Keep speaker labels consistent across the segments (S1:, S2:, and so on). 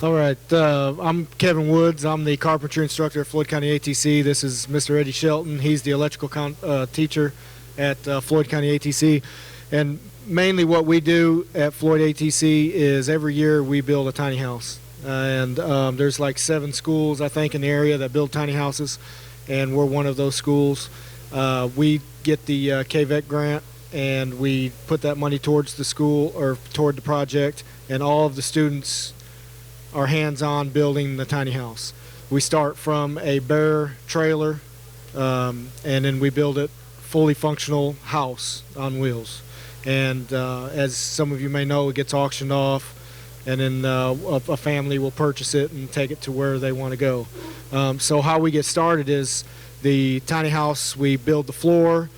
S1: All right, I'm Kevin Woods. I'm the carpentry instructor at Floyd County ATC. This is Mr. Eddie Shelton. He's the electrical teacher at Floyd County ATC. And mainly what we do at Floyd ATC is every year we build a tiny house. And there's like 7 schools, I think, in the area that build tiny houses, and we're one of those schools. We get the KVEC grant, and we put that money towards the school or toward the project, and all of the students are hands-on building the tiny house. We start from a bare trailer, and then we build it fully functional house on wheels. And as some of you may know, it gets auctioned off, and then a family will purchase it and take it to where they want to go. So how we get started is the tiny house, we build the floor,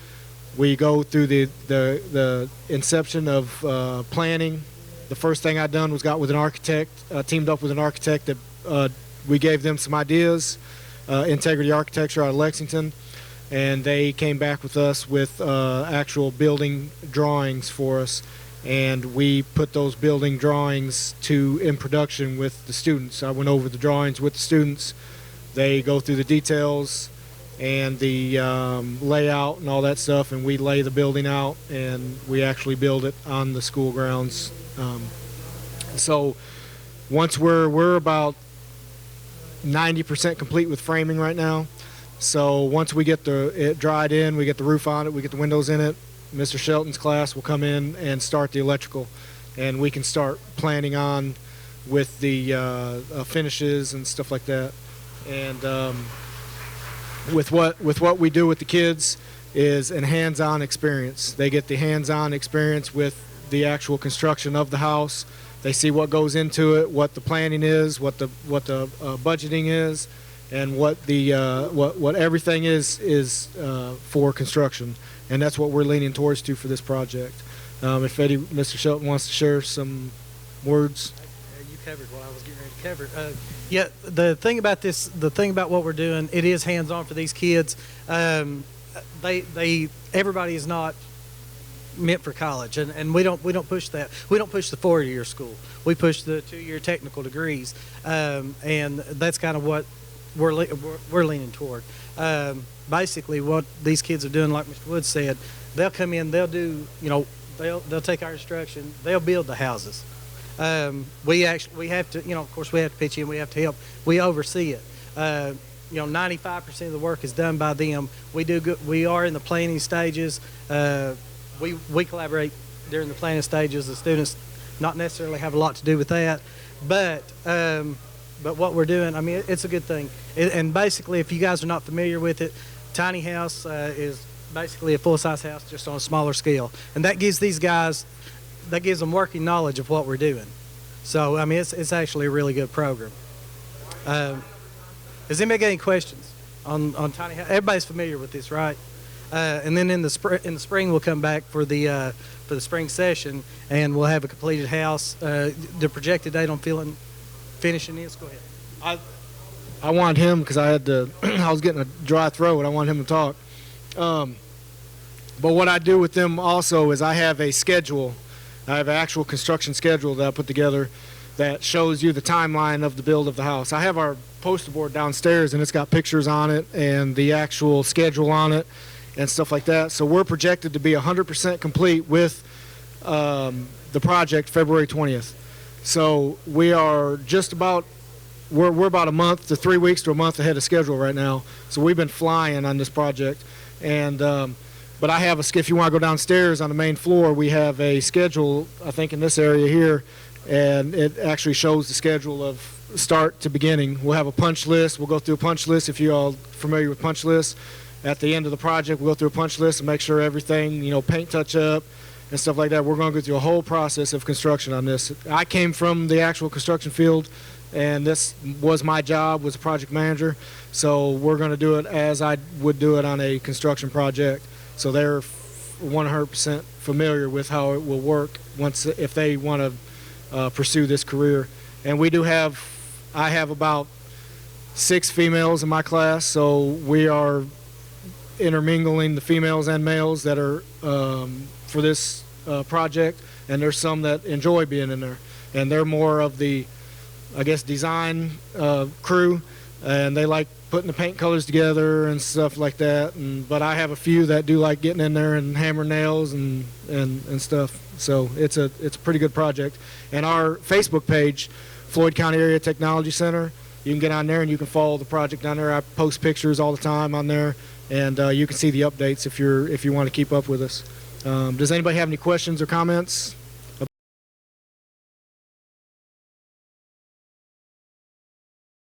S1: we go through the inception of planning. The first thing I done was got with an architect, teamed up with an architect that we gave them some ideas, Integrity Architecture out of Lexington, and they came back with us with actual building drawings for us, and we put those building drawings in production with the students. I went over the drawings with the students. They go through the details and the layout and all that stuff, and we lay the building out, and we actually build it on the school grounds. So once we're about 90% complete with framing right now. So once we get it dried in, we get the roof on it, we get the windows in it, Mr. Shelton's class will come in and start the electrical, and we can start planning on with the finishes and stuff like that. And with what we do with the kids is a hands-on experience. They get the hands-on experience with the actual construction of the house. They see what goes into it, what the planning is, what the budgeting is, and what the what everything is for construction. And that's what we're leaning towards for this project. If Mr. Shelton wants to share some words.
S2: You covered what I was getting ready to cover. Yeah, the thing about what we're doing, it is hands-on for these kids. Everybody is not meant for college, and we don't push that. We don't push the 4-year school. We push the 2-year technical degrees, and that's kind of what we're leaning toward. Basically, what these kids are doing, like Mr. Woods said, they'll come in, they'll do, they'll take our instruction, they'll build the houses. We have to, of course, we have to pitch in, we have to help, we oversee it. 95% of the work is done by them. We are in the planning stages. We collaborate during the planning stages. The students not necessarily have a lot to do with that, but what we're doing, I mean, it's a good thing. And basically, if you guys are not familiar with it, tiny house is basically a full-size house just on a smaller scale, and that gives these guys, that gives them working knowledge of what we're doing. So I mean, it's actually a really good program. Has anybody got any questions on tiny house? Everybody's familiar with this, right? And then in the spring we'll come back for the spring session, and we'll have a completed house. The projected date on finishing is. Go ahead.
S1: I want him, because I was getting a dry throat. I want him to talk. But what I do with them also is I have a schedule. I have an actual construction schedule that I put together that shows you the timeline of the build of the house. I have our poster board downstairs, and it's got pictures on it and the actual schedule on it and stuff like that. So we're projected to be 100% complete with the project February 20th. So we are just about, we're about a month to 3 weeks to a month ahead of schedule right now. So we've been flying on this project. And but I have if you want to go downstairs on the main floor, we have a schedule, I think in this area here, and it actually shows the schedule of start to beginning. We'll have a punch list. We'll go through a punch list if you're all familiar with punch lists. At the end of the project, we'll go through a punch list and make sure everything, paint touch up and stuff like that. We're going to go through a whole process of construction on this. I came from the actual construction field, and this was my job, was a project manager. So we're going to do it as I would do it on a construction project. So they're 100% familiar with how it will work if they want to pursue this career. And I have about 6 females in my class, so we are intermingling the females and males that are for this project, and there's some that enjoy being in there, and they're more of the I guess, design crew, and they like putting the paint colors together and stuff like that. But I have a few that do like getting in there and hammer nails and stuff. So it's a pretty good project. And our Facebook page, Floyd County Area Technology Center, you can get on there and you can follow the project on there. I post pictures all the time on there, and you can see the updates if you want to keep up with us. Does anybody have any questions or comments?